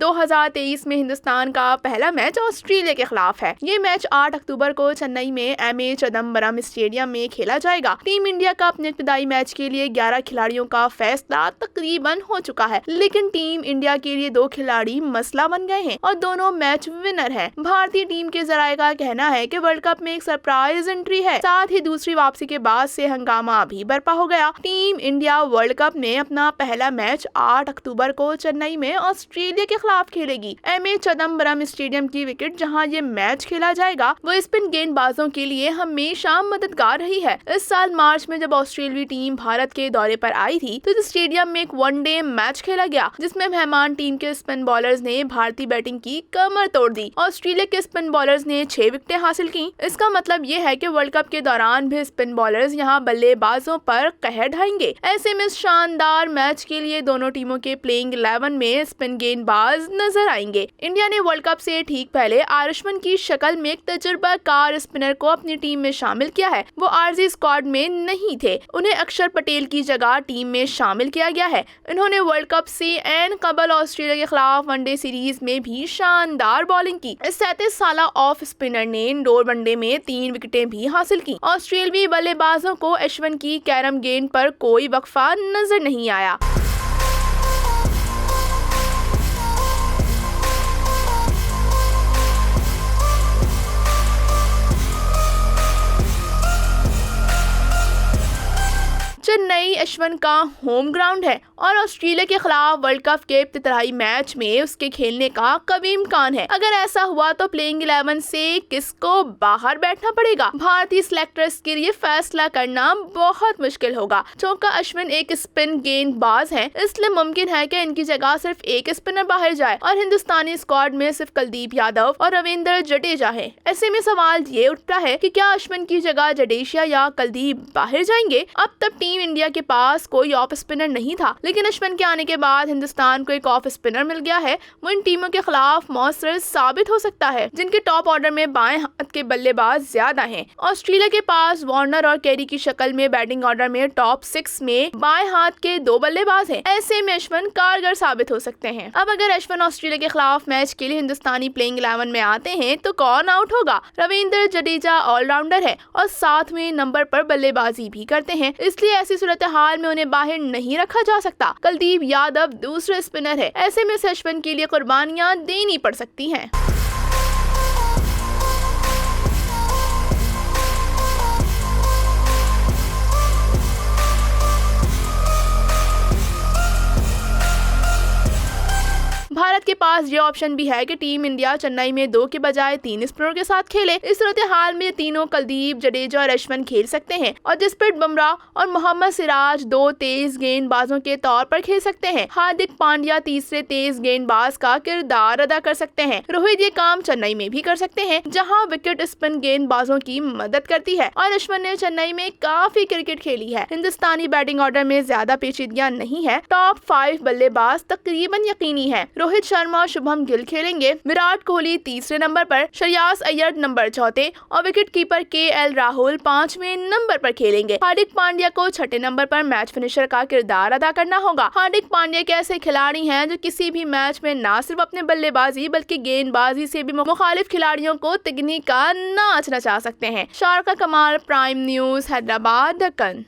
2023 में हिंदुस्तान का पहला मैच ऑस्ट्रेलिया के खिलाफ है। ये मैच 8 अक्टूबर को चेन्नई में एमए चिदम्बरम स्टेडियम में खेला जाएगा। टीम इंडिया का अपने इब्तदाई मैच के लिए 11 खिलाड़ियों का फैसला तकरीबन हो चुका है, लेकिन टीम इंडिया के लिए 2 खिलाड़ी मसला बन गए हैं और दोनों मैच विनर हैं। भारतीय टीम के जराये का कहना है कि वर्ल्ड कप में एक सरप्राइज एंट्री है। साथ ही दूसरी वापसी के बाद से हंगामा भी बरपा हो गया। टीम इंडिया वर्ल्ड कप में अपना पहला मैच 8 अक्टूबर को चेन्नई में ऑस्ट्रेलिया के खिलाफ खेलेगी। एमए चिदम्बरम स्टेडियम की विकेट जहां ये मैच खेला जाएगा वो स्पिन गेंदबाजों के लिए हमेशा मददगार रही है। इस साल मार्च में जब ऑस्ट्रेलियाई टीम भारत के दौरे पर आई थी तो इस स्टेडियम में एक वनडे मैच खेला गया, जिसमें मेहमान टीम के स्पिन बॉलर्स ने भारतीय बैटिंग की कमर तोड़ दी। ऑस्ट्रेलिया के स्पिन बॉलर्स ने 6 विकेटें हासिल की। इसका मतलब ये है कि वर्ल्ड कप के दौरान भी स्पिन बॉलर्स यहां बल्लेबाजों पर कहर ढाएंगे। ऐसे में शानदार मैच के लिए दोनों टीमों के प्लेइंग 11 में स्पिन गेंदबाज नजर आएंगे। इंडिया ने वर्ल्ड कप से ठीक पहले आयुष्मान की शक्ल में एक तजुर्बाकार स्पिनर को अपनी टीम में शामिल किया है। वो आरजी स्क्वाड में नहीं थे, उन्हें अक्षर पटेल की जगह टीम में शामिल किया गया है। इन्होंने वर्ल्ड कप से एन कबल ऑस्ट्रेलिया के खिलाफ वनडे सीरीज में भी शानदार बॉलिंग की। इस 37 साल ऑफ स्पिनर ने इंडोर वनडे में 3 विकेटें भी हासिल की। ऑस्ट्रेलियाई बल्लेबाजों को अश्विन की कैरम गेंद पर कोई वक्फा नजर नहीं आया। चेन्नई अश्विन का होम ग्राउंड है और ऑस्ट्रेलिया के खिलाफ वर्ल्ड कप के इब्तिदाई मैच में उसके खेलने का कभी इम्कान है। अगर ऐसा हुआ तो प्लेइंग 11 से किसको बाहर बैठना पड़ेगा, भारतीय सिलेक्टर्स के लिए फैसला करना बहुत मुश्किल होगा। चौका अश्विन एक स्पिन गेंदबाज हैं, इसलिए मुमकिन है कि इनकी जगह सिर्फ एक स्पिनर बाहर जाए और हिंदुस्तानी स्क्वाड में सिर्फ कुलदीप यादव और रविंद्र जडेजा है। ऐसे में सवाल ये उठता है कि क्या अश्विन की जगह जडेजा या कुलदीप बाहर जाएंगे। अब तक टीम इंडिया के पास कोई ऑफ स्पिनर नहीं था, लेकिन अश्विन के आने के बाद हिंदुस्तान को एक ऑफ स्पिनर मिल गया है। वो इन टीमों के खिलाफ मौसर साबित हो सकता है, जिनके टॉप ऑर्डर में बाएं हाथ के बल्लेबाज ज्यादा हैं। ऑस्ट्रेलिया के पास वार्नर और कैरी की शक्ल में बैटिंग ऑर्डर में टॉप 6 में बाएं हाथ के 2 बल्लेबाज हैं। ऐसे में अश्विन कारगर साबित हो सकते हैं। अब अगर अश्विन ऑस्ट्रेलिया के खिलाफ मैच के लिए हिंदुस्तानी प्लेइंग 11 में आते हैं तो कौन आउट होगा। रविंद्र जडेजा ऑलराउंडर है और 7वें नंबर पर बल्लेबाजी भी करते हैं, इसलिए ऐसी सूरत हाल में उन्हें बाहर नहीं रखा जा सकता। कुलदीप यादव दूसरे स्पिनर है, ऐसे में अश्विन के लिए कुर्बानियां देनी पड़ सकती हैं। भारत के पास ये ऑप्शन भी है कि टीम इंडिया चेन्नई में 2 के बजाय 3 स्पिनर के साथ खेले। इस सूरत हाल में तीनों कुलदीप, जडेजा और अश्विन खेल सकते हैं और जसप्रीत बुमराह और मोहम्मद सिराज 2 तेज गेंदबाजों के तौर पर खेल सकते हैं। हार्दिक पांड्या तीसरे तेज गेंदबाज का किरदार अदा कर सकते हैं। रोहित ये काम चेन्नई में भी कर सकते हैं, जहां विकेट स्पिन गेंदबाजों की मदद करती है और अश्विन ने चेन्नई में काफी क्रिकेट खेली है। हिंदुस्तानी बैटिंग ऑर्डर में ज्यादा पेचीदगियां नहीं है। टॉप 5 बल्लेबाज तकरीबन यकीनी है। रोहित शर्मा, शुभम गिल खेलेंगे। विराट कोहली तीसरे नंबर पर, श्रेयस अय्यर नंबर 4 और विकेट कीपर केएल राहुल 5वें नंबर पर खेलेंगे। हार्दिक पांड्या को 6ठे नंबर पर मैच फिनिशर का किरदार अदा करना होगा। हार्दिक पांड्या एक ऐसे खिलाड़ी हैं जो किसी भी मैच में न सिर्फ अपने बल्लेबाजी बल्कि गेंदबाजी से भी मुखालिफ खिलाड़ियों को तिगनी का नाच नचा सकते हैं। शारका कमाल, प्राइम न्यूज, हैदराबाद, दक्कन।